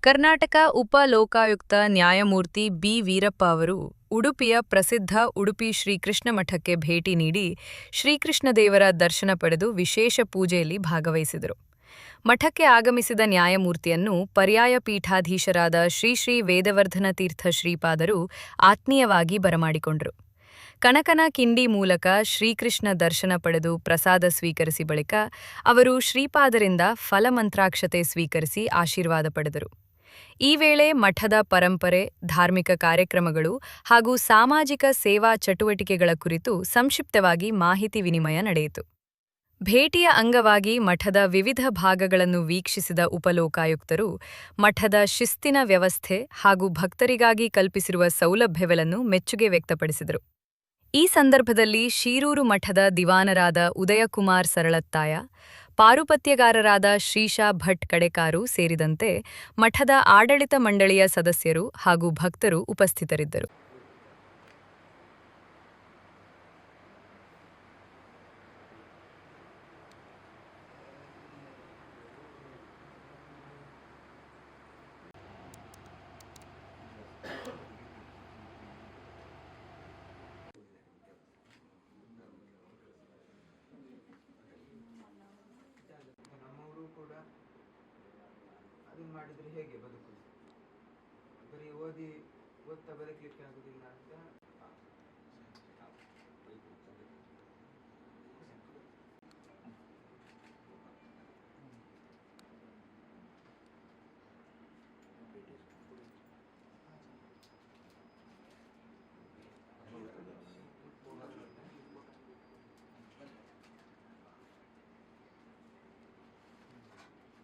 ಕರ್ನಾಟಕ ಉಪ ಲೋಕಾಯುಕ್ತ ನ್ಯಾಯಮೂರ್ತಿ ಬಿ ವೀರಪ್ಪ ಅವರು ಉಡುಪಿಯ ಪ್ರಸಿದ್ಧ ಉಡುಪಿ ಶ್ರೀಕೃಷ್ಣ ಮಠಕ್ಕೆ ಭೇಟಿ ನೀಡಿ ಶ್ರೀಕೃಷ್ಣ ದೇವರ ದರ್ಶನ ಪಡೆದು ವಿಶೇಷ ಪೂಜೆಯಲ್ಲಿ ಭಾಗವಹಿಸಿದರು. ಮಠಕ್ಕೆ ಆಗಮಿಸಿದ ನ್ಯಾಯಮೂರ್ತಿಯನ್ನು ಪರ್ಯಾಯ ಪೀಠಾಧೀಶರಾದ ಶ್ರೀ ಶ್ರೀ ವೇದವರ್ಧನ ತೀರ್ಥ ಶ್ರೀಪಾದರು ಆತ್ಮೀಯವಾಗಿ ಬರಮಾಡಿಕೊಂಡರು. ಕನಕನ ಕಿಂಡಿ ಮೂಲಕ ಶ್ರೀಕೃಷ್ಣ ದರ್ಶನ ಪಡೆದು ಪ್ರಸಾದ ಸ್ವೀಕರಿಸಿ ಬಳಿಕ ಅವರು ಶ್ರೀಪಾದರಿಂದ ಫಲಮಂತ್ರಾಕ್ಷತೆ ಸ್ವೀಕರಿಸಿ ಆಶೀರ್ವಾದ ಪಡೆದರು. ಈ ವೇಳೆ ಮಠದ ಪರಂಪರೆ, ಧಾರ್ಮಿಕ ಕಾರ್ಯಕ್ರಮಗಳು ಹಾಗೂ ಸಾಮಾಜಿಕ ಸೇವಾ ಚಟುವಟಿಕೆಗಳ ಕುರಿತು ಸಂಕ್ಷಿಪ್ತವಾಗಿ ಮಾಹಿತಿ ವಿನಿಮಯ ನಡೆಯಿತು. ಭೇಟಿಯ ಅಂಗವಾಗಿ ಮಠದ ವಿವಿಧ ಭಾಗಗಳನ್ನು ವೀಕ್ಷಿಸಿದ ಉಪಲೋಕಾಯುಕ್ತರು ಮಠದ ಶಿಸ್ತಿನ ವ್ಯವಸ್ಥೆ ಹಾಗೂ ಭಕ್ತರಿಗಾಗಿ ಕಲ್ಪಿಸಿರುವ ಸೌಲಭ್ಯಗಳನ್ನು ಮೆಚ್ಚುಗೆ ವ್ಯಕ್ತಪಡಿಸಿದರು. ಈ ಸಂದರ್ಭದಲ್ಲಿ ಶೀರೂರು ಮಠದ ದಿವಾನರಾದ ಉದಯಕುಮಾರ್ ಸರಳತ್ತಾಯ, ಪಾರುಪತ್ಯಗಾರರಾದ ಶ್ರೀಶಾ ಭಟ್ ಕಡೆಕಾರು ಸೇರಿದಂತೆ ಮಠದ ಆಡಳಿತ ಮಂಡಳಿಯ ಸದಸ್ಯರು ಹಾಗೂ ಭಕ್ತರು ಉಪಸ್ಥಿತರಿದ್ದರು. ನಮ್ಮವರು ಕೂಡ ಅದನ್ನು ಮಾಡಿದರೆ ಹೇಗೆ ಬದುಕುದು? ಬರೀ ಓದ್ತಾ ಬದುಕಲಿಕ್ಕೆ ಆಗುದಿಲ್ಲ ಅಂತ